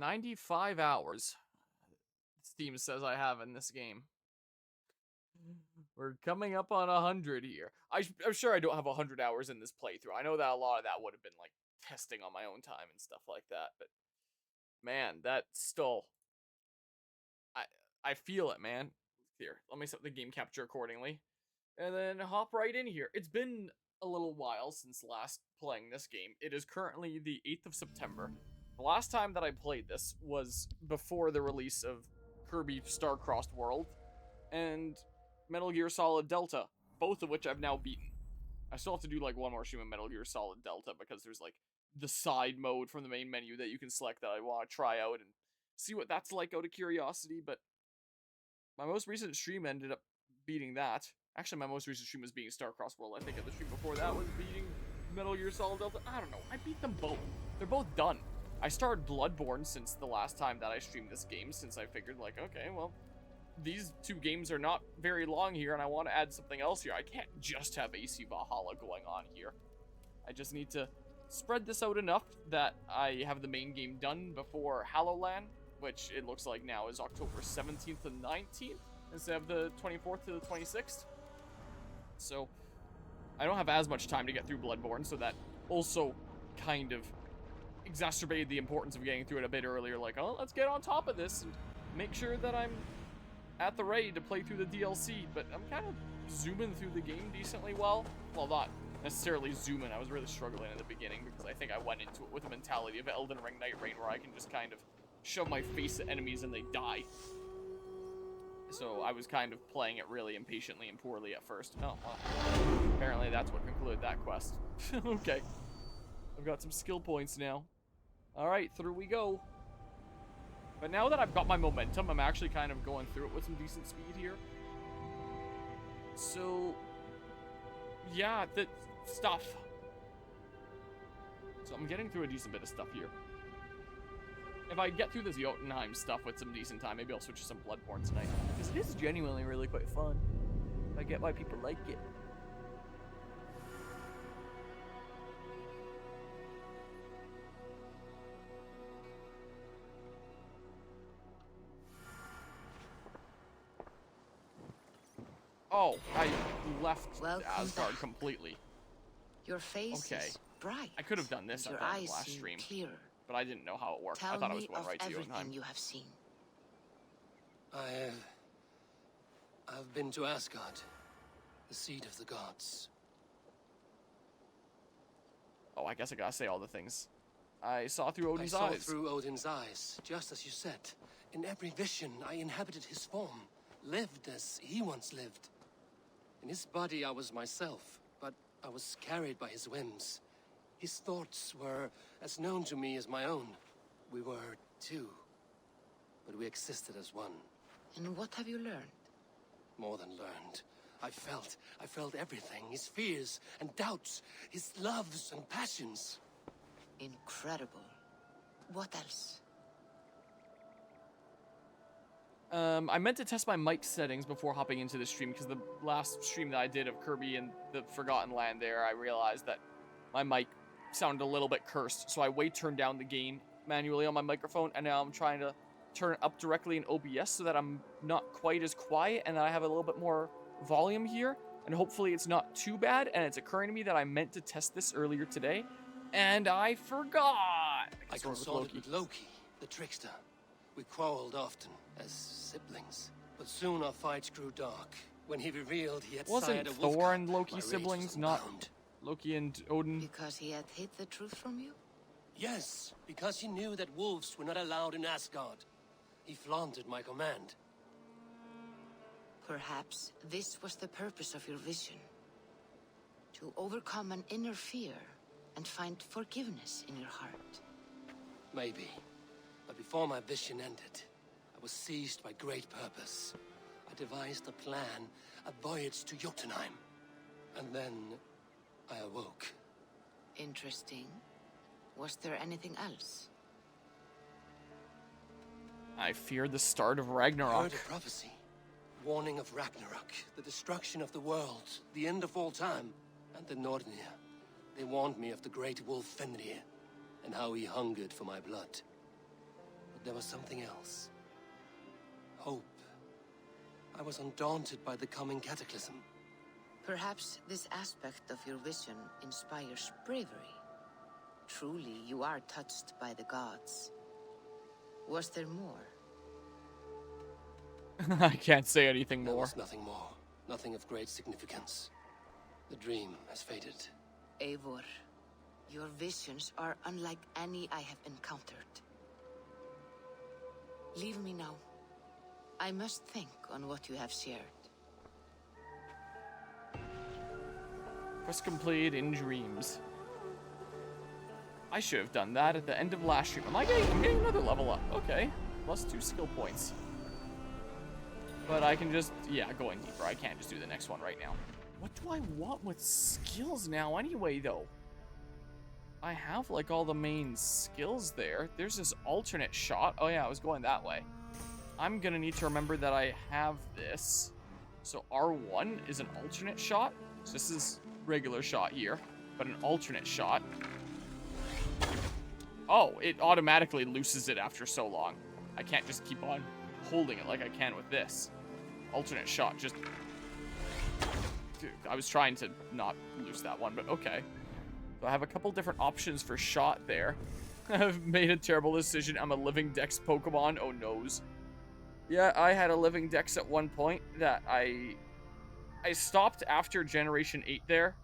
95 hours. Steam says I have in this game. We're coming up on 100 here. I'm sure I don't have 100 hours in this playthrough. I know that a lot of that would have been like testing on my own time and stuff like that, but man, that still, I feel it, man. Here, let me set the game capture accordingly, and then hop right in here. It's been a little while since last playing this game. It is currently the 8th of September. The last time that I played this was before the release of Kirby Star-Crossed World and Metal Gear Solid Delta, both of which I've now beaten. I still have to do like one more stream of Metal Gear Solid Delta because there's like the side mode from the main menu that you can select that I want to try out and see what that's like out of curiosity, but my most recent stream ended up beating that. Actually, my most recent stream was beating Star-Crossed World. I think the stream before that was beating Metal Gear Solid Delta. I don't know. I beat them both. They're both done. I started Bloodborne since the last time that I streamed this game, since I figured, like, okay, well, these two games are not very long here, and I want to add something else here. I can't just have Aesir Valhalla going on here. I just need to spread this out enough that I have the main game done before Hallowland, which it looks like now is October 17th and 19th, instead of the 24th to the 26th. So, I don't have as much time to get through Bloodborne, so that also kind of exacerbated the importance of getting through it a bit earlier. Like, oh, let's get on top of this and make sure that I'm at the ready to play through the DLC. But I'm kind of zooming through the game decently well. Well, not necessarily zooming. I was really struggling in the beginning because I think I went into it with the mentality of Elden Ring Night Rain, where I can just kind of shove my face at enemies and they die. So I was kind of playing it really impatiently and poorly at first. Oh, well, apparently that's what concluded that quest. Okay. I've got some skill points now. Alright, through we go. But now that I've got my momentum, I'm actually kind of going through it with some decent speed here. So, yeah, the stuff. So I'm getting through a decent bit of stuff here. If I get through this Jotunheim stuff with some decent time, maybe I'll switch to some Bloodborne tonight. Because it is genuinely really quite fun. I get why people like it. Oh, I left Asgard completely. Your face is bright. I could have done this at the last stream, clearer. but I didn't know how it worked. Tell I thought I me was going of right to everything Jotunheim. you have seen. I've been to Asgard, the seat of the gods. Oh, I guess I gotta say all the things. I saw through Odin's I eyes. saw through Odin's eyes, just as you said. In every vision, I inhabited his form, lived as he once lived. In his body, I was myself, but I was carried by his whims. His thoughts were as known to me as my own. We were two, but we existed as one. And what have you learned? More than learned. I felt everything. His fears and doubts, his loves and passions. Incredible. What else? I meant to test my mic settings before hopping into the stream, because the last stream that I did of Kirby and the Forgotten Land there, I realized that my mic sounded a little bit cursed, so I turned down the gain manually on my microphone, and now I'm trying to turn it up directly in OBS so that I'm not quite as quiet and that I have a little bit more volume here, and hopefully it's not too bad. And it's occurring to me that I meant to test this earlier today, and I forgot. I consulted with Loki, the trickster. We quarreled often, as siblings. But soon our fight grew dark. When he revealed he had Wasn't sired a wolf Thor cub, and my Loki rage siblings, was not unbound. Loki and Odin? Because he had hid the truth from you? Yes, because he knew that wolves were not allowed in Asgard. He flaunted my command. Perhaps this was the purpose of your vision. To overcome an inner fear and find forgiveness in your heart. Maybe. But before my vision ended, I was seized by great purpose. I devised a plan, a voyage to Jotunheim. And then I awoke. Interesting. Was there anything else? I feared the start of I Ragnarok. heard a prophecy. Warning of Ragnarok, the destruction of the world, the end of all time. And the Nornir. They warned me of the great wolf Fenrir, and how he hungered for my blood. But there was something else. Hope. I was undaunted by the coming cataclysm. Perhaps this aspect of your vision inspires bravery. Truly, you are touched by the gods. Was there more? I can't say anything There more. was nothing more. Nothing of great significance. The dream has faded. Eivor, your visions are unlike any I have encountered. Leave me now. I must think on what you have shared. Quest complete in dreams. I should have done that at the end of last stream. I'm getting another level up. Okay. Plus 2 skill points. But I can just, yeah, going deeper. I can't just do the next one right now. What do I want with skills now anyway, though? I have, like, all the main skills there. There's this alternate shot. Oh, yeah, I was going that way. I'm gonna need to remember that I have this. So R1 is an alternate shot. So this is regular shot here, but an alternate shot. Oh, it automatically looses it after so long. I can't just keep on holding it like I can with this. Alternate shot, just... Dude, I was trying to not loose that one, but okay. So I have a couple different options for shot there. I've made a terrible decision. I'm a living dex Pokemon. Oh, noes. Yeah, I had a living dex at one point that I stopped after Generation 8 there.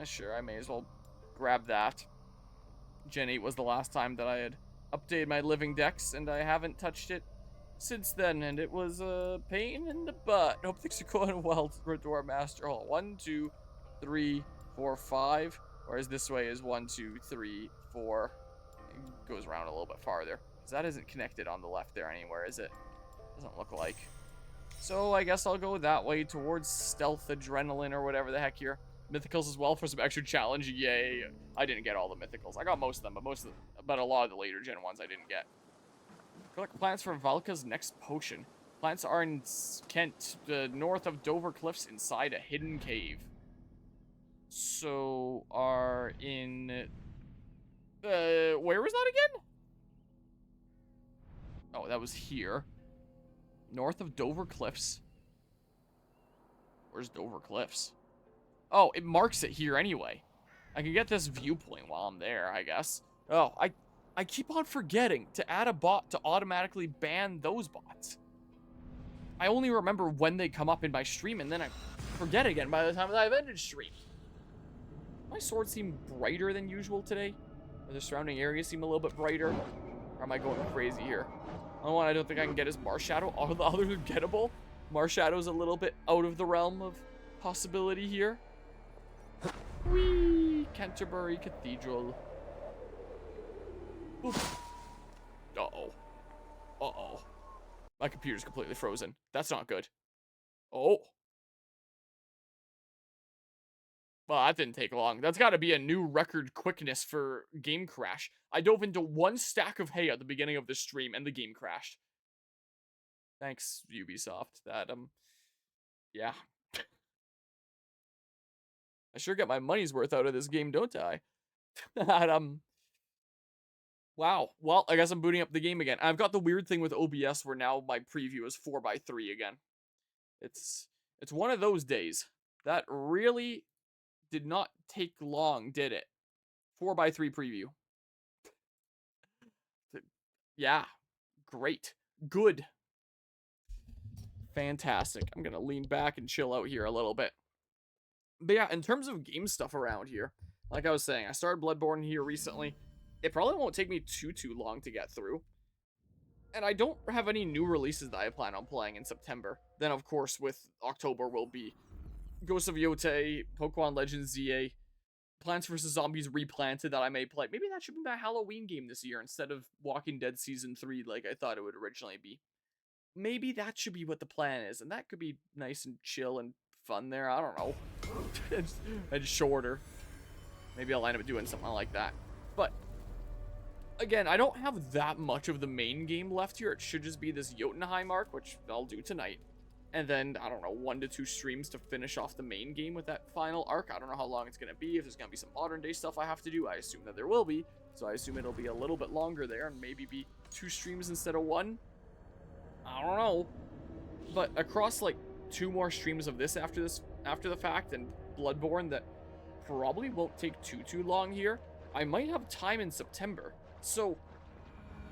Sure, I may as well grab that. Gen 8 was the last time that I had updated my living dex, and I haven't touched it since then, and it was a pain in the butt. Hope things are going well to our master. Hold on. 1, 2, 3, 4, 5. Whereas this way is 1, 2, 3, 4. It goes around a little bit farther. Because that isn't connected on the left there anywhere, is it? Doesn't look like. So I guess I'll go that way towards stealth adrenaline or whatever the heck here. Mythicals as well for some extra challenge. Yay. I didn't get all the mythicals. I got most of them, but a lot of the later gen ones I didn't get. Collect plants for Valka's next potion. Plants are in Kent, north of Dover Cliffs inside a hidden cave. So are in... where was that again? Oh, that was here. North of Dover Cliffs. Where's Dover Cliffs? Oh, it marks it here anyway. I can get this viewpoint while I'm there, I guess. Oh, I keep on forgetting to add a bot to automatically ban those bots. I only remember when they come up in my stream, and then I forget again by the time that I've ended stream. My swords seem brighter than usual today. Or the surrounding areas seem a little bit brighter. Or am I going crazy here? Oh, I don't think I can get his Marshadow. All the others are gettable. Marshadow's a little bit out of the realm of possibility here. Whee! Canterbury Cathedral. Oof. Uh-oh. Uh-oh. My computer's completely frozen. That's not good. Oh. Well, that didn't take long. That's got to be a new record quickness for game crash. I dove into one stack of hay at the beginning of the stream, and the game crashed. Thanks, Ubisoft. That, yeah. I sure get my money's worth out of this game, don't I? That, wow. Well, I guess I'm booting up the game again. I've got the weird thing with OBS where now my preview is 4:3 again. It's one of those days. That really did not take long, did it? 4:3 preview. Yeah. Great. Good. Fantastic. I'm gonna lean back and chill out here a little bit. But yeah, in terms of game stuff around here, like I was saying, I started Bloodborne here recently. It probably won't take me too long to get through. And I don't have any new releases that I plan on playing in September. Then, of course, with October will be Ghosts of Yotei, Pokemon Legends ZA, Plants vs. Zombies Replanted that I may play. Maybe that should be my Halloween game this year instead of Walking Dead Season 3 like I thought it would originally be. Maybe that should be what the plan is, and that could be nice and chill and fun there. I don't know. And shorter. Maybe I'll end up doing something like that. But again, I don't have that much of the main game left here. It should just be this Jotunheim arc, which I'll do tonight. And then, I don't know, 1 to 2 streams to finish off the main game with that final arc. I don't know how long it's going to be, if there's going to be some modern day stuff I have to do. I assume that there will be. So I assume it'll be a little bit longer there and maybe be 2 streams instead of 1. I don't know. But across like 2 more streams of this after the fact and Bloodborne that probably won't take too long here, I might have time in September. So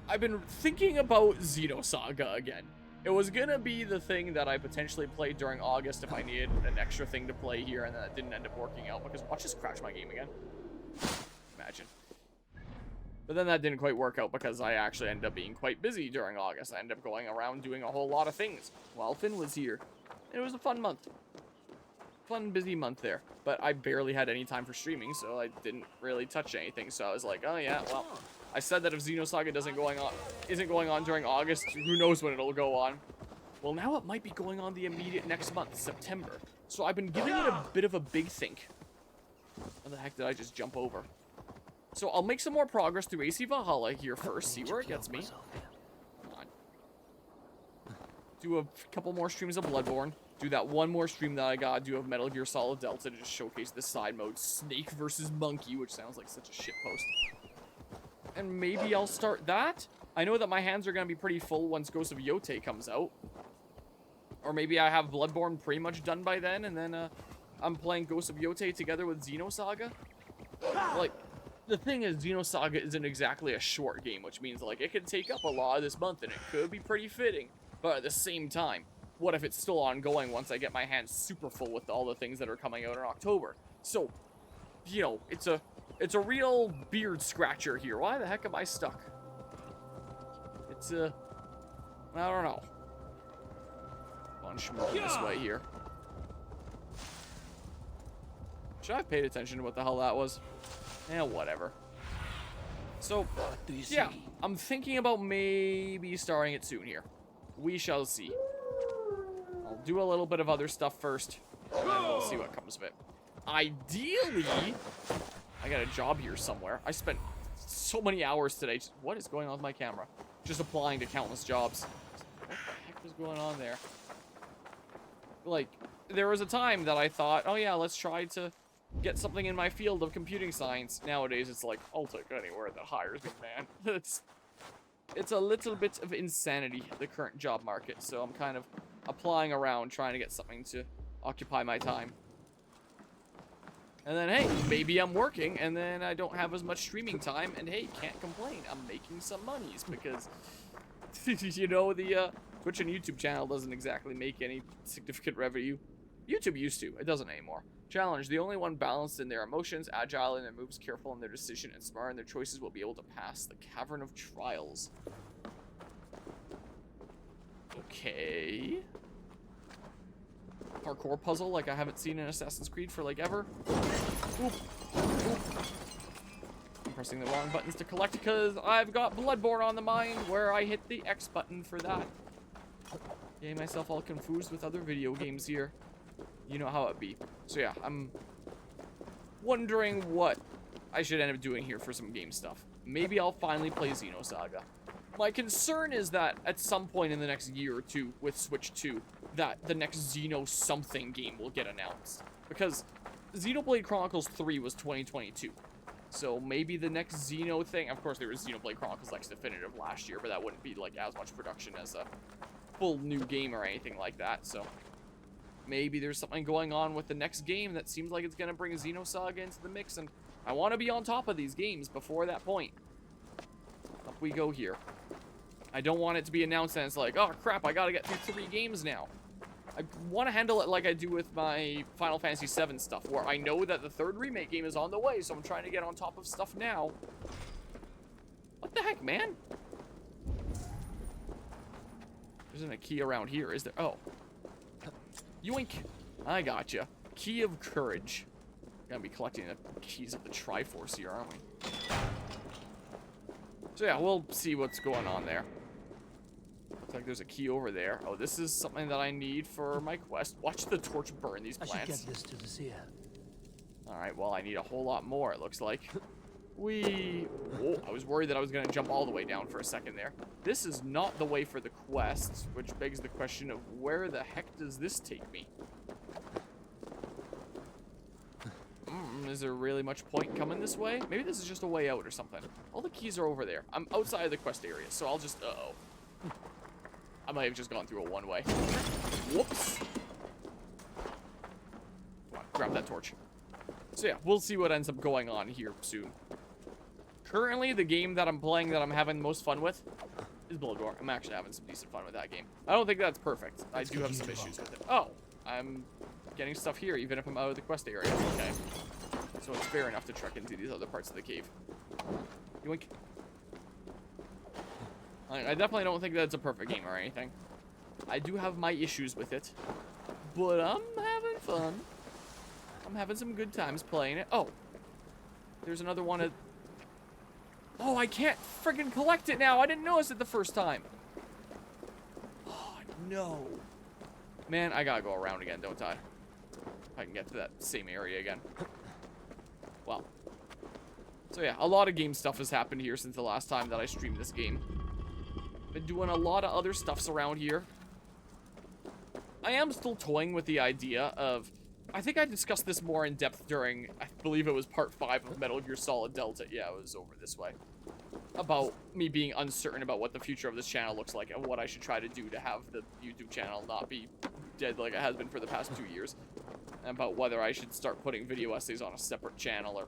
I've been thinking about Xenosaga again. It was gonna be the thing that I potentially played during August if I needed an extra thing to play here, and that didn't end up working out because watch this crash my game again. Imagine. But then that didn't quite work out because I actually ended up being quite busy during August. I ended up going around doing a whole lot of things while Finn was here. It was a fun month. Fun, busy month there. But I barely had any time for streaming, so I didn't really touch anything. So I was like, oh yeah, well, I said that if Xenosaga isn't going on during August, who knows when it'll go on. Well, now it might be going on the immediate next month, September. So I've been giving it a bit of a big think. What the heck did I just jump over? So I'll make some more progress through Aesir Valhalla here first, see where it gets me. Come on. Do a couple more streams of Bloodborne. Do that one more stream that I gotta do of Metal Gear Solid Delta to just showcase the side mode, Snake versus Monkey, which sounds like such a shitpost. And maybe I'll start that. I know that my hands are gonna be pretty full once Ghost of Yotei comes out. Or maybe I have Bloodborne pretty much done by then, and then I'm playing Ghost of Yotei together with Xenosaga. Like, the thing is, Xenosaga isn't exactly a short game, which means, like, it could take up a lot of this month, and it could be pretty fitting. But at the same time, what if it's still ongoing once I get my hands super full with all the things that are coming out in October? So, you know, it's a real beard scratcher here. Why the heck am I stuck? It's, I don't know. Bunch moving this way here. Should I have paid attention to what the hell that was? Eh, whatever. So, yeah, I'm thinking about maybe starting it soon here. We shall see. I'll do a little bit of other stuff first, and then we'll see what comes of it. Ideally, I got a job here somewhere. I spent so many hours today. What is going on with my camera? Just applying to countless jobs. What the heck was going on there? Like, there was a time that I thought, oh yeah, let's try to get something in my field of computing science. Nowadays, it's like, I'll take anywhere that hires me, man. It's a little bit of insanity, the current job market. So I'm kind of applying around, trying to get something to occupy my time. And then, hey, maybe I'm working, and then I don't have as much streaming time, and hey, can't complain. I'm making some monies, because, you know, the Twitch and YouTube channel doesn't exactly make any significant revenue. YouTube used to. It doesn't anymore. Challenge. The only one balanced in their emotions, agile in their moves, careful in their decision, and smart in their choices will be able to pass the Cavern of Trials. Okay. Parkour puzzle like I haven't seen in Assassin's Creed for like ever. Oop. Oop. I'm pressing the wrong buttons to collect because I've got Bloodborne on the mind where I hit the X button for that. Getting myself all confused with other video games here. You know how it be. So yeah, I'm wondering what I should end up doing here for some game stuff. Maybe I'll finally play Xenosaga. My concern is that at some point in the next year or two with Switch 2, that the next Xeno something game will get announced. Because Xenoblade Chronicles 3 was 2022. So maybe the next Xeno thing, of course there was Xenoblade Chronicles X Definitive last year, but that wouldn't be like as much production as a full new game or anything like that, so maybe there's something going on with the next game that seems like it's going to bring Xenosaga into the mix, and I want to be on top of these games before that point. Up we go here. I don't want it to be announced and it's like, oh crap, I got to get through 3 games now. I want to handle it like I do with my Final Fantasy VII stuff, where I know that the 3rd remake game is on the way, so I'm trying to get on top of stuff now. What the heck, man? There isn't a key around here, is there? Oh. Yoink. I gotcha. Key of Courage. Gonna be collecting the keys of the Triforce here, aren't we? So yeah, we'll see what's going on there. Looks like there's a key over there. Oh, this is something that I need for my quest. Watch the torch burn these plants. I should get this to the seer. Alright, well, I need a whole lot more, it looks like. Oh, I was worried that I was going to jump all the way down for a second there. This is not the way for the quest, which begs the question of where the heck does this take me? Is there really much point coming this way? Maybe this is just a way out or something. All the keys are over there. I'm outside of the quest area, so I'll just... Uh-oh. I might have just gone through a one-way. Whoops. Come on, grab that torch. So yeah, we'll see what ends up going on here soon. Currently, the game that I'm playing that I'm having the most fun with is Bloodborne. I'm actually having some decent fun with that game. I don't think that's perfect. I do have some issues with it. Oh, I'm getting stuff here, even if I'm out of the quest area. Okay. So it's fair enough to trek into these other parts of the cave. Yoink. I definitely don't think that's a perfect game or anything. I do have my issues with it. But I'm having fun. I'm having some good times playing it. Oh. There's another one of... Oh, I can't friggin' collect it now. I didn't notice it the first time. Oh, no. Man, I gotta go around again, don't I? If I can get to that same area again. Well. So yeah, a lot of game stuff has happened here since the last time that I streamed this game. Been doing a lot of other stuffs around here. I am still toying with the idea of... I think I discussed this more in depth during, I believe it was part 5 of Metal Gear Solid Delta. Yeah, it was over this way. About me being uncertain about what the future of this channel looks like and what I should try to do to have the YouTube channel not be dead like it has been for the past 2 years. And about whether I should start putting video essays on a separate channel or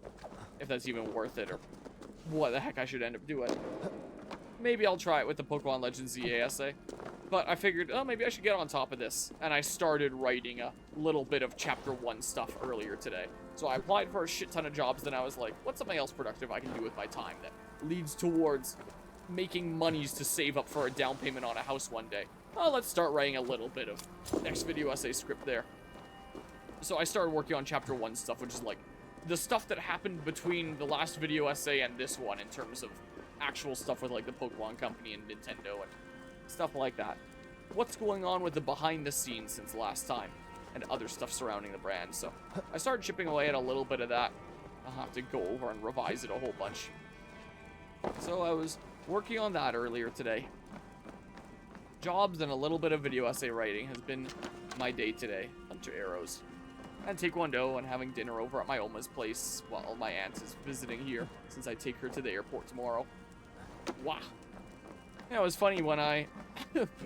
if that's even worth it or what the heck I should end up doing. Maybe I'll try it with the Pokemon Legends ZA essay. But I figured, oh, maybe I should get on top of this. And I started writing a little bit of Chapter 1 stuff earlier today. So I applied for a shit ton of jobs, then I was like, what's something else productive I can do with my time that leads towards making monies to save up for a down payment on a house one day? Oh, let's start writing a little bit of next video essay script there. So I started working on Chapter 1 stuff, which is like the stuff that happened between the last video essay and this one in terms of actual stuff with like the Pokemon Company and Nintendo and stuff like that. What's going on with the behind the scenes since last time and other stuff surrounding the brand. So I started chipping away at a little bit of that. I'll have to go over and revise it a whole bunch. So I was working on that earlier today. Jobs and a little bit of video essay writing has been my day today. Bunch of arrows. And Taekwondo and having dinner over at my Oma's place while my aunt is visiting here since I take her to the airport tomorrow. Wow. Yeah, it was funny when I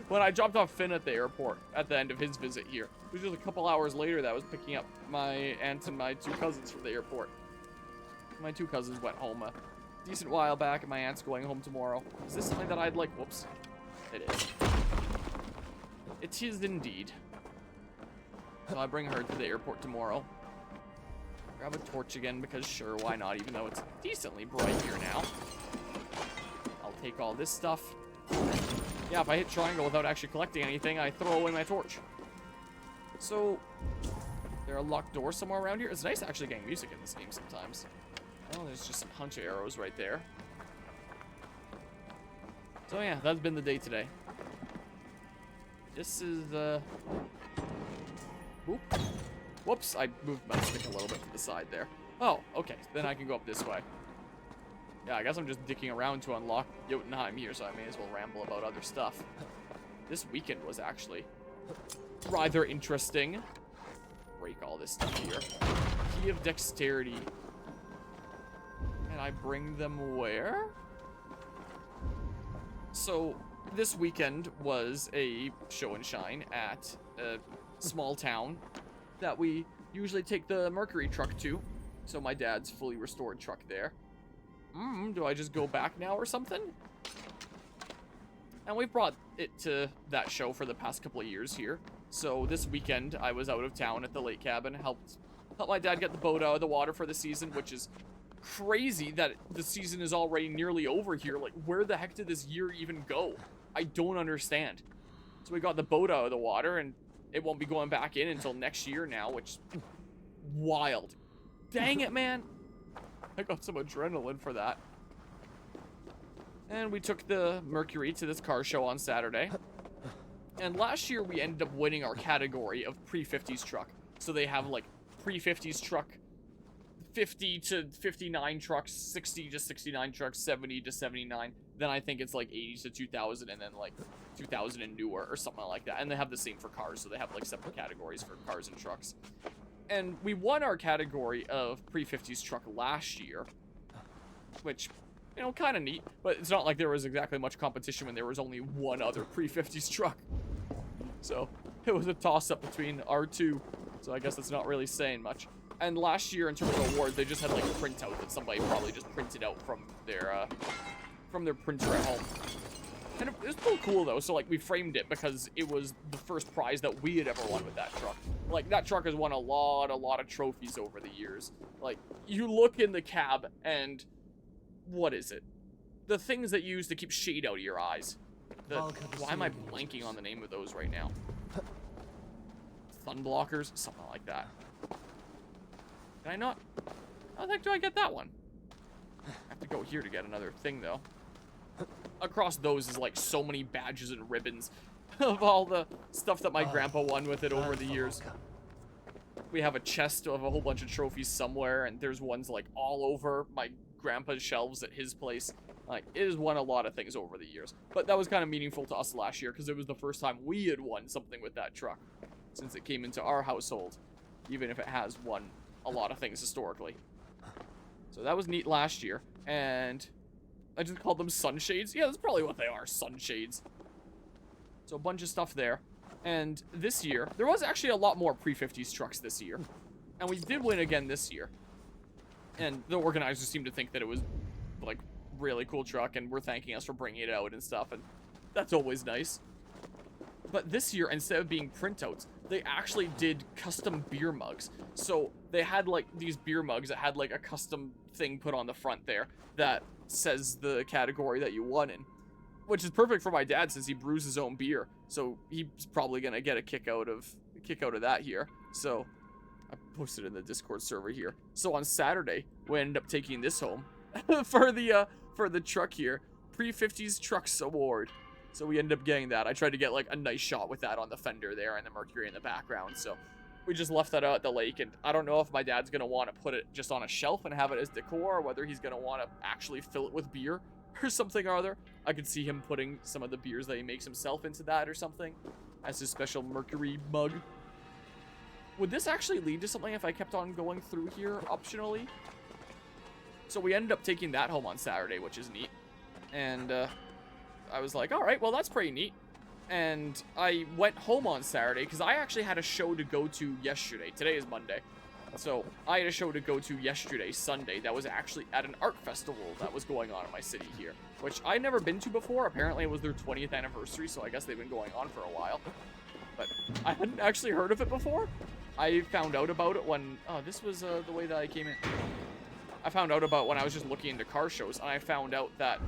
when I dropped off Finn at the airport at the end of his visit here. It was just a couple hours later that I was picking up my aunt and my 2 cousins from the airport. My 2 cousins went home a decent while back, and my aunt's going home tomorrow. Is this something that I'd like? Whoops. It is. It is indeed. So I bring her to the airport tomorrow. Grab a torch again because sure, why not? Even though it's decently bright here now. I'll take all this stuff. Yeah, if I hit triangle without actually collecting anything, I throw away my torch. So, there a locked door somewhere around here? It's nice actually getting music in this game sometimes. Oh, there's just a bunch of arrows right there. So yeah, that's been the day today. This is Oop. Whoops, I moved my stick a little bit to the side there. Oh, okay, then I can go up this way. Yeah, I guess I'm just dicking around to unlock Jotunheim here, so I may as well ramble about other stuff. This weekend was actually rather interesting. Break all this stuff here. Key of Dexterity. And I bring them where? So, this weekend was a show and shine at a small town that we usually take the Mercury truck to. So my dad's fully restored truck there. Do I just go back now or something? And we brought it to that show for the past couple of years here. So this weekend, I was out of town at the lake cabin, helped my dad get the boat out of the water for the season, which is crazy that the season is already nearly over here. Like, where the heck did this year even go? I don't understand. So we got the boat out of the water, and it won't be going back in until next year now, which... wild. Dang it, man. I got some adrenaline for that. And we took the Mercury to this car show on Saturday. And last year we ended up winning our category of pre-50s truck. So they have like pre-50s truck, 50 to 59 trucks, 60 to 69 trucks, 70 to 79. Then I think it's like 80 to 2000 and then like 2000 and newer or something like that. And they have the same for cars. So they have like separate categories for cars and trucks. And we won our category of pre-50s truck last year, which, you know, kind of neat, but it's not like there was exactly much competition when there was only one other pre-50s truck. So it was a toss-up between our two, so I guess that's not really saying much. And last year, in terms of awards, they just had like a printout that somebody probably just printed out from their printer at home. And it was still cool though, so like we framed it because it was the first prize that we had ever won with that truck. Like that truck has won a lot of trophies over the years. Like you look in the cab and what is it? The things that you use to keep shade out of your eyes. Why am I blanking on the name of those right now? Sun blockers? Something like that. Can I not? How the heck do I get that one? I have to go here to get another thing though. Across those is like so many badges and ribbons of all the stuff that my grandpa won with it over the years. We have a chest of a whole bunch of trophies somewhere, and there's ones like all over my grandpa's shelves at his place. Like, it has won a lot of things over the years. But that was kind of meaningful to us last year because it was the first time we had won something with that truck since it came into our household, even if it has won a lot of things historically. So that was neat last year, and I just called them sunshades. Yeah, that's probably what they are, sunshades. So a bunch of stuff there. And this year, there was actually a lot more pre-50s trucks this year. And we did win again this year. And the organizers seemed to think that it was, like, really cool truck, and were thanking us for bringing it out and stuff, and that's always nice. But this year, instead of being printouts, they actually did custom beer mugs. So they had, like, these beer mugs that had, like, a custom thing put on the front there that says the category that you won in, which is perfect for my dad since he brews his own beer. So he's probably gonna get a kick out of that here. So I posted in the Discord server here. So on Saturday, we ended up taking this home for the truck here, pre-50s trucks award. So we ended up getting that. I tried to get like a nice shot with that on the fender there and the Mercury in the background. So we just left that out at the lake, and I don't know if my dad's gonna want to put it just on a shelf and have it as decor, or whether he's gonna want to actually fill it with beer or something or other. I could see him putting some of the beers that he makes himself into that or something as his special Mercury mug. Would this actually lead to something if I kept on going through here optionally? So we ended up taking that home on Saturday, which is neat. And I was like, all right, well, that's pretty neat. And I went home on Saturday because I actually had a show to go to yesterday. Today is Monday. So I had a show to go to yesterday, Sunday, that was actually at an art festival that was going on in my city here, which I'd never been to before. Apparently it was their 20th anniversary, so I guess they've been going on for a while. But I hadn't actually heard of it before. I found out about it when, oh, this was the way that I came in. I found out about when I was just looking into car shows, and I found out that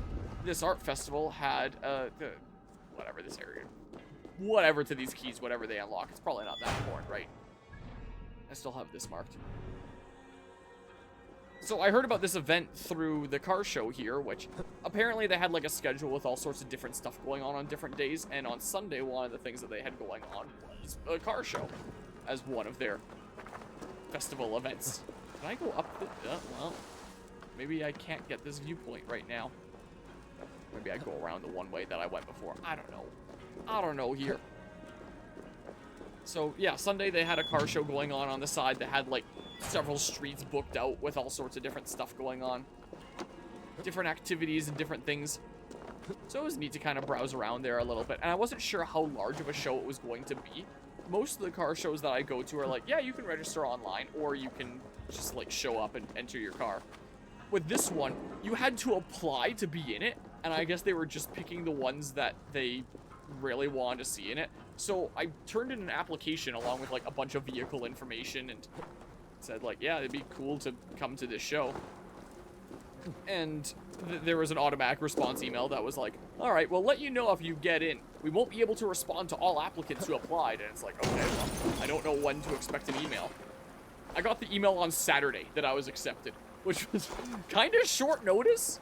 this art festival had, whatever this area, whatever to these keys, whatever they unlock. It's probably not that important, right? I still have this marked. So I heard about this event through the car show here, which apparently they had like a schedule with all sorts of different stuff going on different days. And on Sunday, one of the things that they had going on was a car show as one of their festival events. Can I go up the... well, maybe I can't get this viewpoint right now. Maybe I go around the one way that I went before. I don't know. I don't know here. So, yeah, Sunday they had a car show going on the side that had, like, several streets booked out with all sorts of different stuff going on. Different activities and different things. So it was neat to kind of browse around there a little bit. And I wasn't sure how large of a show it was going to be. Most of the car shows that I go to are like, yeah, you can register online, or you can just, like, show up and enter your car. With this one, you had to apply to be in it, and I guess they were just picking the ones that they really wanted to see in it. So I turned in an application along with like a bunch of vehicle information and said like, yeah, it'd be cool to come to this show. And there was an automatic response email that was like, all right, we'll let you know if you get in. We won't be able to respond to all applicants who applied. And it's like, okay, well, I don't know when to expect an email. I got the email on Saturday that I was accepted, which was kind of short notice.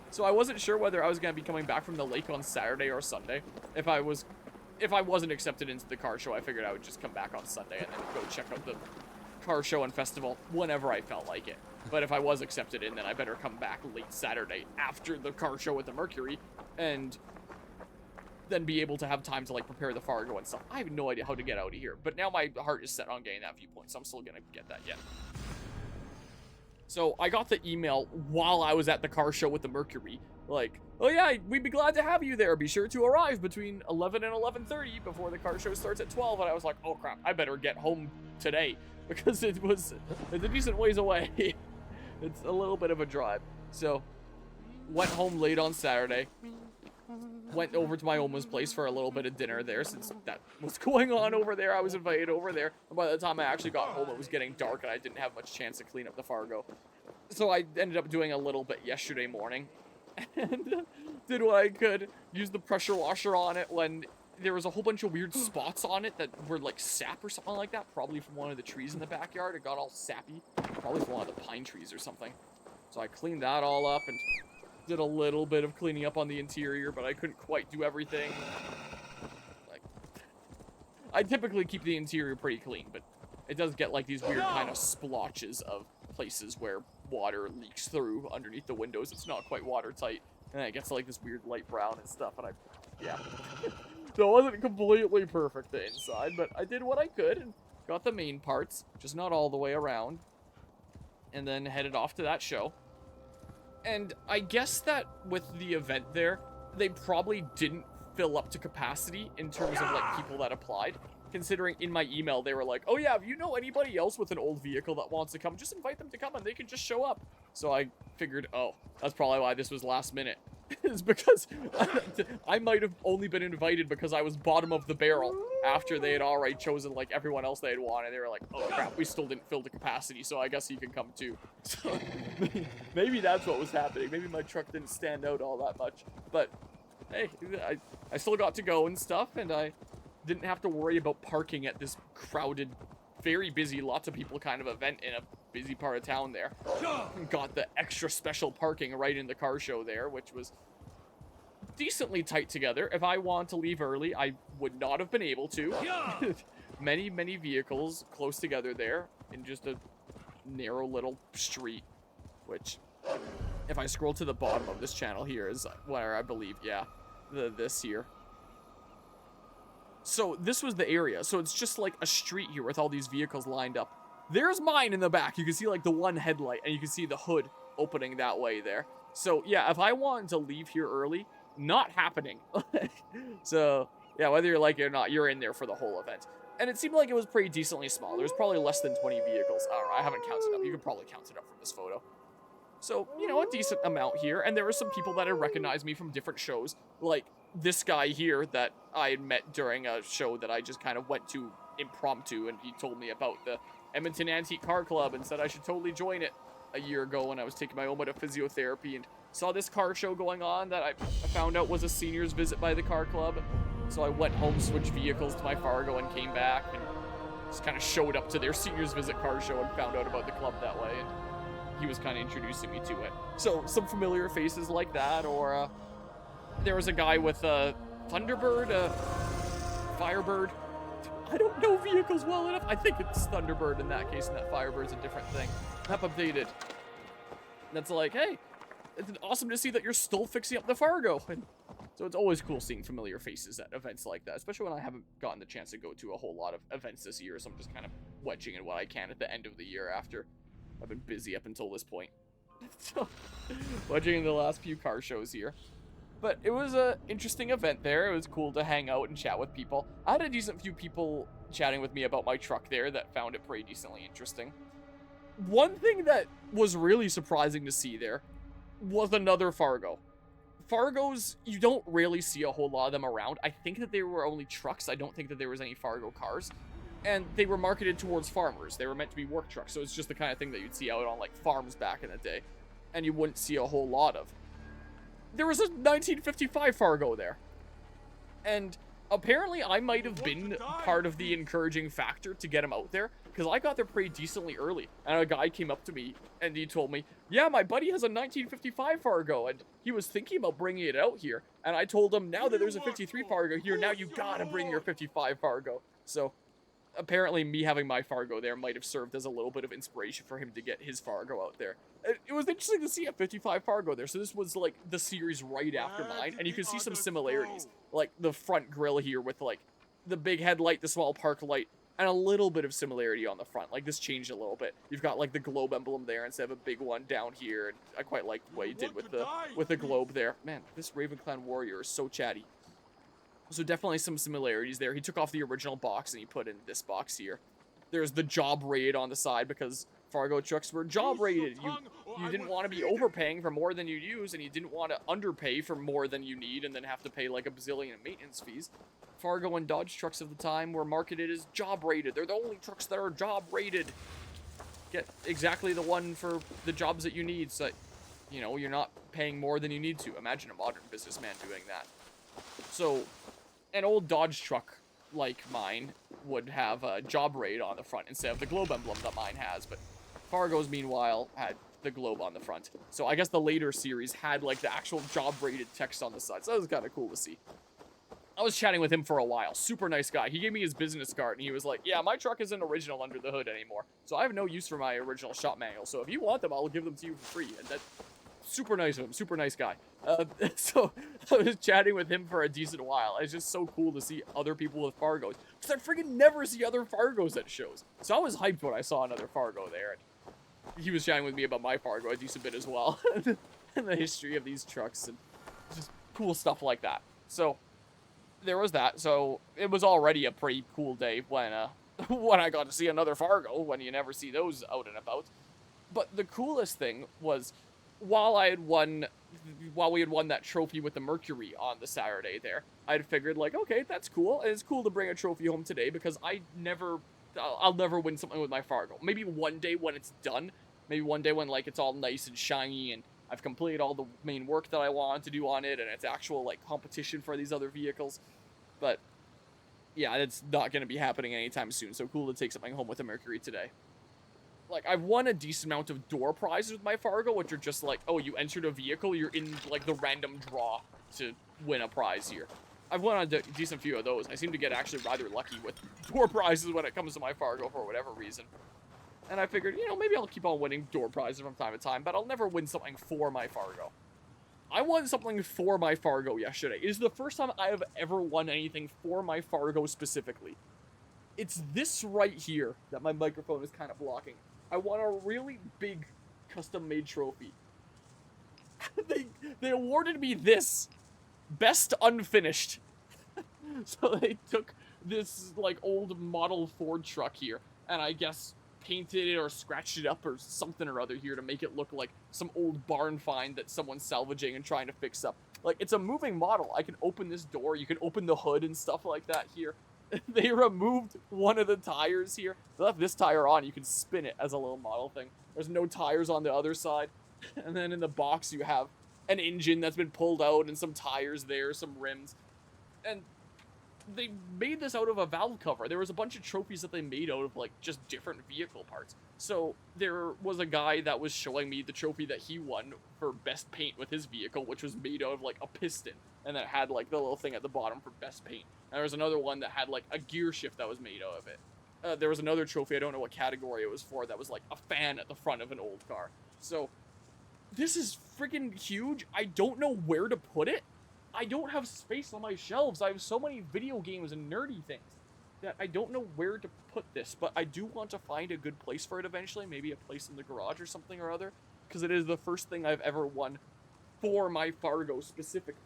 So I wasn't sure whether I was going to be coming back from the lake on Saturday or Sunday. If I wasn't accepted into the car show, I figured I would just come back on Sunday and then go check out the car show and festival whenever I felt like it. But if I was accepted in, then I better come back late Saturday after the car show with the Mercury and then be able to have time to, like, prepare the Fargo and stuff. I have no idea how to get out of here, but now my heart is set on getting that viewpoint, so I'm still gonna get that yet. So I got the email while I was at the car show with the Mercury, like, oh yeah, we'd be glad to have you there. Be sure to arrive between 11 and 11:30 before the car show starts at 12. And I was like, oh crap, I better get home today because it's a decent ways away. It's a little bit of a drive. So went home late on Saturday. Went over to my Oma's place for a little bit of dinner there since that was going on over there. I was invited over there. And by the time I actually got home, it was getting dark and I didn't have much chance to clean up the Fargo. So I ended up doing a little bit yesterday morning and did what I could. Used the pressure washer on it when there was a whole bunch of weird spots on it that were like sap or something like that. Probably from one of the trees in the backyard. It got all sappy. Probably from one of the pine trees or something. So I cleaned that all up and did a little bit of cleaning up on the interior, but I couldn't quite do everything. Like, I typically keep the interior pretty clean, but it does get like these weird kind of splotches of places where water leaks through underneath the windows. It's not quite watertight, and then it gets like this weird light brown and stuff, and yeah. So it wasn't completely perfect the inside, but I did what I could and got the main parts, just not all the way around, and then headed off to that show. And I guess that with the event there, they probably didn't fill up to capacity in terms of like people that applied. Considering in my email, they were like, oh yeah, if you know anybody else with an old vehicle that wants to come, just invite them to come and they can just show up. So I figured, oh, that's probably why this was last minute. Is because I might have only been invited because I was bottom of the barrel after they had already chosen like everyone else they had wanted. They were like, oh crap, we still didn't fill the capacity, so I guess you can come too. So maybe that's what was happening. Maybe my truck didn't stand out all that much. But hey, I still got to go and stuff, and I didn't have to worry about parking at this crowded, very busy, lots of people kind of event in a busy part of town there. Got the extra special parking right in the car show there, which was decently tight together. If I wanted to leave early, I would not have been able to. Many vehicles close together there in just a narrow little street, which if I scroll to the bottom of this channel here is where I believe, yeah, this here. So this was the area. So it's just like a street here with all these vehicles lined up. There's mine in the back. You can see like the one headlight and you can see the hood opening that way there. So yeah, if I wanted to leave here early, not happening. So yeah, whether you like it or not, you're in there for the whole event. And it seemed like it was pretty decently small. There's probably less than 20 vehicles. I don't know, I haven't counted up. You can probably count it up from this photo. So, you know, a decent amount here. And there were some people that had recognized me from different shows. Like this guy here that I had met during a show that I just kind of went to impromptu. And he told me about the Edmonton Antique Car Club and said I should totally join it a year ago when I was taking my Oma to physiotherapy and saw this car show going on that I found out was a senior's visit by the car club. So I went home, switched vehicles to my Fargo and came back and just kind of showed up to their senior's visit car show and found out about the club that way. And he was kind of introducing me to it. So some familiar faces like that, or there was a guy with a Thunderbird, a Firebird. I don't know vehicles well enough. I think it's Thunderbird in that case, and that Firebird's a different thing. Map updated. That's like, hey, it's awesome to see that you're still fixing up the Fargo. And so it's always cool seeing familiar faces at events like that, especially when I haven't gotten the chance to go to a whole lot of events this year, so I'm just kind of wedging in what I can at the end of the year after I've been busy up until this point. So, wedging in the last few car shows here. But it was an interesting event there. It was cool to hang out and chat with people. I had a decent few people chatting with me about my truck there that found it pretty decently interesting. One thing that was really surprising to see there was another Fargo. Fargos, you don't really see a whole lot of them around. I think that they were only trucks. I don't think that there was any Fargo cars. And they were marketed towards farmers. They were meant to be work trucks. So it's just the kind of thing that you'd see out on like farms back in the day. And you wouldn't see a whole lot of. There was a 1955 Fargo there. And apparently I might have been part of the encouraging factor to get him out there. Because I got there pretty decently early. And a guy came up to me and he told me, yeah, my buddy has a 1955 Fargo. And he was thinking about bringing it out here. And I told him, now that there's a 53 Fargo here, now you gotta bring your 55 Fargo. So apparently me having my Fargo there might have served as a little bit of inspiration for him to get his Fargo out there. It was interesting to see a 55 Fargo there. So this was like the series right after mine, and you can see some similarities, like the front grille here with like the big headlight, the small park light, and a little bit of similarity on the front. Like this changed a little bit. You've got like the globe emblem there instead of a big one down here, and I quite like what he did with the globe there. Man, this Ravenclan warrior is so chatty. So definitely some similarities there. He took off the original box and he put in this box here. There's the job rated on the side because Fargo trucks were job rated. You didn't want to be overpaying for more than you use, and you didn't want to underpay for more than you need and then have to pay like a bazillion in maintenance fees. Fargo and Dodge trucks of the time were marketed as job rated. They're the only trucks that are job rated. Get exactly the one for the jobs that you need, so that, you know, you're not paying more than you need to. Imagine a modern businessman doing that. So an old Dodge truck like mine would have a job rate on the front instead of the globe emblem that mine has, but Fargo's meanwhile had the globe on the front. So I guess the later series had like the actual job rated text on the side. So that was kind of cool to see. I was chatting with him for a while. Super nice guy. He gave me his business card, and he was like, yeah, my truck isn't original under the hood anymore, so I have no use for my original shop manual. So if you want them, I'll give them to you for free. And that's super nice of him. Super nice guy. So I was chatting with him for a decent while. It's just so cool to see other people with Fargos, because I freaking never see other Fargos at shows. So I was hyped when I saw another Fargo there. And he was chatting with me about my Fargo a decent bit as well. And the history of these trucks and just cool stuff like that. So there was that. So it was already a pretty cool day when when I got to see another Fargo, when you never see those out and about. But the coolest thing was, while we had won that trophy with the Mercury on the Saturday there, I'd figured like, okay, that's cool. And it's cool to bring a trophy home today because I'll never win something with my Fargo. Maybe one day when it's done, maybe one day when like it's all nice and shiny and I've completed all the main work that I wanted to do on it and it's actual like competition for these other vehicles. But yeah, it's not going to be happening anytime soon. So cool to take something home with the Mercury today. Like, I've won a decent amount of door prizes with my Fargo, which are just like, oh, you entered a vehicle, you're in, like, the random draw to win a prize here. I've won a decent few of those. I seem to get actually rather lucky with door prizes when it comes to my Fargo for whatever reason. And I figured, you know, maybe I'll keep on winning door prizes from time to time, but I'll never win something for my Fargo. I won something for my Fargo yesterday. It is the first time I have ever won anything for my Fargo specifically. It's this right here that my microphone is kind of blocking. I won a really big custom-made trophy. They awarded me this. Best unfinished. So they took this, like, old model Ford truck here, and I guess painted it or scratched it up or something or other here to make it look like some old barn find that someone's salvaging and trying to fix up. Like, it's a moving model. I can open this door. You can open the hood and stuff like that here. They removed one of the tires here. They left this tire on. You can spin it as a little model thing. There's no tires on the other side. And then in the box you have an engine that's been pulled out and some tires there, some rims. And they made this out of a valve cover. There was a bunch of trophies that they made out of, like, just different vehicle parts. So there was a guy that was showing me the trophy that he won for best paint with his vehicle, which was made out of, like, a piston. And that had, like, the little thing at the bottom for best paint. And there was another one that had, like, a gear shift that was made out of it. There was another trophy, I don't know what category it was for, that was, like, a fan at the front of an old car. So this is freaking huge. I don't know where to put it. I don't have space on my shelves. I have so many video games and nerdy things that I don't know where to put this, but I do want to find a good place for it eventually, maybe a place in the garage or something or other, because it is the first thing I've ever won for my Fargo specifically.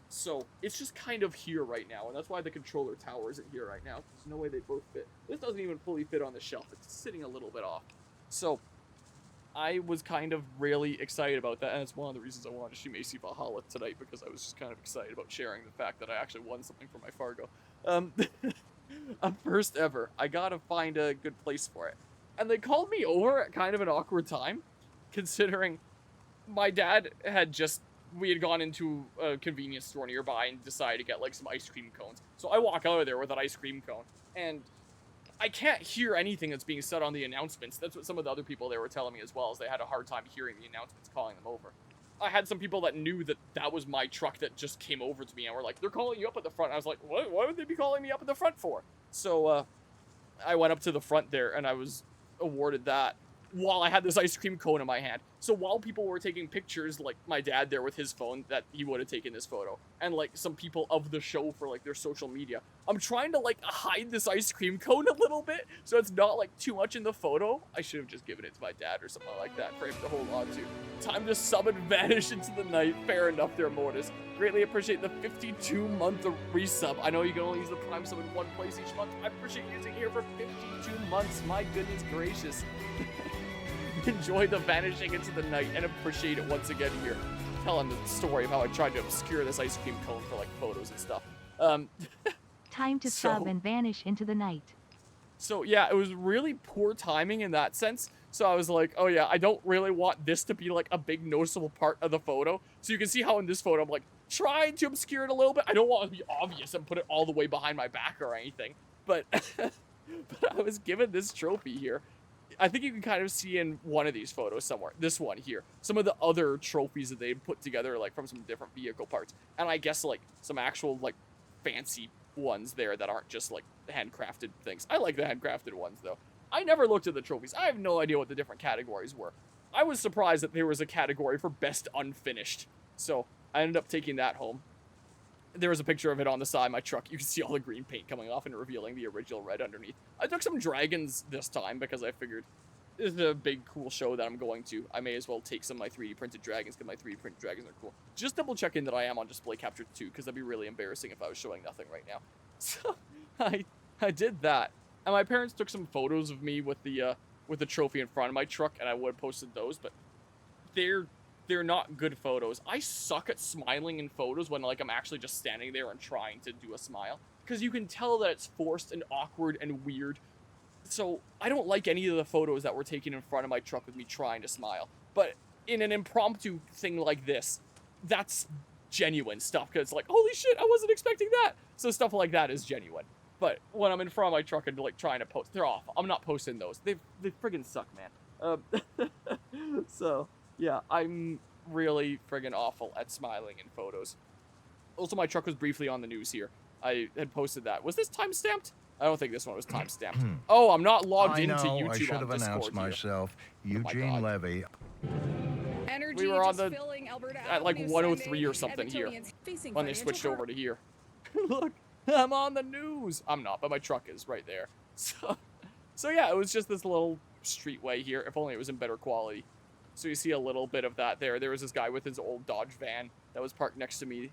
So it's just kind of here right now, and that's why the controller tower isn't here right now. There's no way they both fit. This doesn't even fully fit on the shelf. It's sitting a little bit off. So I was kind of really excited about that, and it's one of the reasons I wanted to stream Aesir Valhalla tonight, because I was just kind of excited about sharing the fact that I actually won something for my Fargo. A first ever. I gotta find a good place for it. And they called me over at kind of an awkward time, considering my dad had just, we had gone into a convenience store nearby and decided to get, like, some ice cream cones. So I walk out of there with an ice cream cone, and I can't hear anything that's being said on the announcements. That's what some of the other people there were telling me as well, is they had a hard time hearing the announcements calling them over. I had some people that knew that that was my truck that just came over to me and were like, they're calling you up at the front. I was like, what would they be calling me up at the front for? So, I went up to the front there and I was awarded that while I had this ice cream cone in my hand. So while people were taking pictures, like my dad there with his phone, that he would have taken this photo, and like some people of the show for like their social media, I'm trying to like hide this ice cream cone a little bit so it's not like too much in the photo. I should have just given it to my dad or something like that for him to hold on to. Time to sub and vanish into the night. Fair enough there, Mortis. Greatly appreciate the 52-month resub. I know you can only use the Prime sub in one place each month. I appreciate using it here for 52 months. My goodness gracious. Enjoy the vanishing into the night and appreciate it once again here. Telling the story of how I tried to obscure this ice cream cone for like photos and stuff. Time to sub and vanish into the night. So yeah, it was really poor timing in that sense. So I was like, oh yeah, I don't really want this to be like a big noticeable part of the photo. So you can see how in this photo I'm like trying to obscure it a little bit. I don't want it to be obvious and put it all the way behind my back or anything. But, but I was given this trophy here. I think you can kind of see in one of these photos somewhere, this one here, some of the other trophies that they put together, like from some different vehicle parts. And I guess like some actual like fancy ones there that aren't just like handcrafted things. I like the handcrafted ones though. I never looked at the trophies. I have no idea what the different categories were. I was surprised that there was a category for best unfinished. So I ended up taking that home. There was a picture of it on the side of my truck. You can see all the green paint coming off and revealing the original red underneath. I took some dragons this time because I figured this is a big, cool show that I'm going to. I may as well take some of my 3D printed dragons because my 3D printed dragons are cool. Just double checking that I am on display capture too, because that'd be really embarrassing if I was showing nothing right now. So I did that. And my parents took some photos of me with the trophy in front of my truck, and I would have posted those, but they're not good photos. I suck at smiling in photos when like I'm actually just standing there and trying to do a smile, because you can tell that it's forced and awkward and weird. So I don't like any of the photos that were taken in front of my truck with me trying to smile. But in an impromptu thing like this, that's genuine stuff, because it's like, holy shit, I wasn't expecting that. So stuff like that is genuine. But when I'm in front of my truck and like trying to post, they're awful. I'm not posting those. They friggin' suck, man. So yeah, I'm really friggin' awful at smiling in photos. Also, my truck was briefly on the news here. I had posted that. Was this time-stamped? I don't think this one was time-stamped. Oh, I'm not logged into YouTube. I should have announced myself. Eugene Levy. Energy we were on the at like Avenue 103 Sunday, or something here facing when they financial switched over to here. Look, I'm on the news. I'm not, but my truck is right there. So yeah, it was just this little streetway here. If only it was in better quality. So you see a little bit of that there. There was this guy with his old Dodge van that was parked next to me.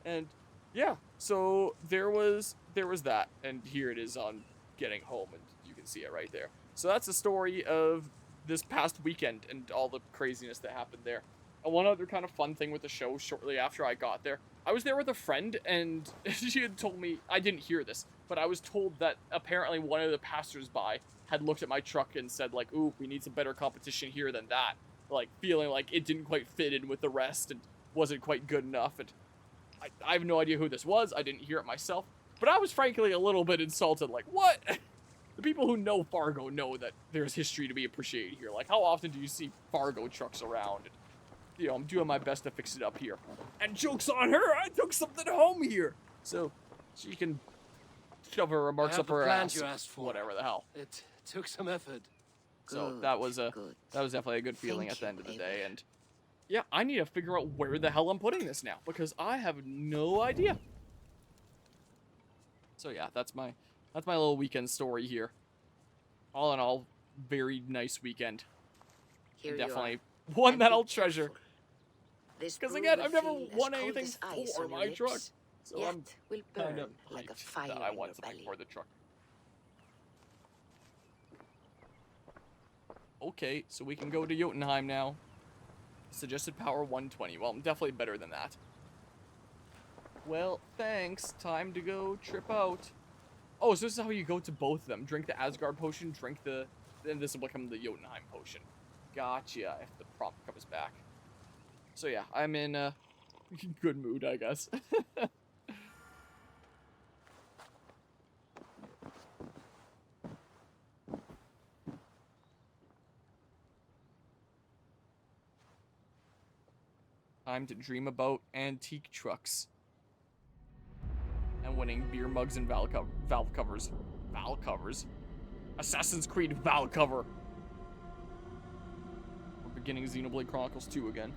And yeah, so there was that. And here it is on getting home, and you can see it right there. So that's the story of this past weekend and all the craziness that happened there. And one other kind of fun thing with the show shortly after I got there, I was there with a friend, and she had told me, I didn't hear this, but I was told that apparently one of the passersby had looked at my truck and said like, ooh, we need some better competition here than that. Like feeling like it didn't quite fit in with the rest and wasn't quite good enough. And I have no idea who this was. I didn't hear it myself, but I was frankly a little bit insulted. Like, what? The people who know Fargo know that there's history to be appreciated here. Like, how often do you see Fargo trucks around? And, you know, I'm doing my best to fix it up here. And joke's on her, I took something home here. So she can shove her remarks up her ass. You asked for. Whatever the hell. It took some effort. So Good, that was good. definitely a good feeling Thank at the end of the you, day. Eivor. And yeah, I need to figure out where the hell I'm putting this now, because I have no idea. So yeah, that's my little weekend story here. All in all, very nice weekend. Here you Definitely are. one And that be I'll treasure. careful. This Because brew again, will I've never feel as won cold anything as ice for on your my truck. lips, So yet I'm will kind burn of like a hyped fire that I in want your something belly. for the truck. Okay, so we can go to Jotunheim now. Suggested power 120. Well, I'm definitely better than that. Well, thanks. Time to go trip out. Oh, so this is how you go to both of them. Drink the Asgard potion, then this will become the Jotunheim potion. Gotcha, if the prompt comes back. So yeah, I'm in a good mood, I guess. Time to dream about antique trucks. And winning beer mugs and valve covers. Val covers. Assassin's Creed Val cover. We're beginning Xenoblade Chronicles 2 again.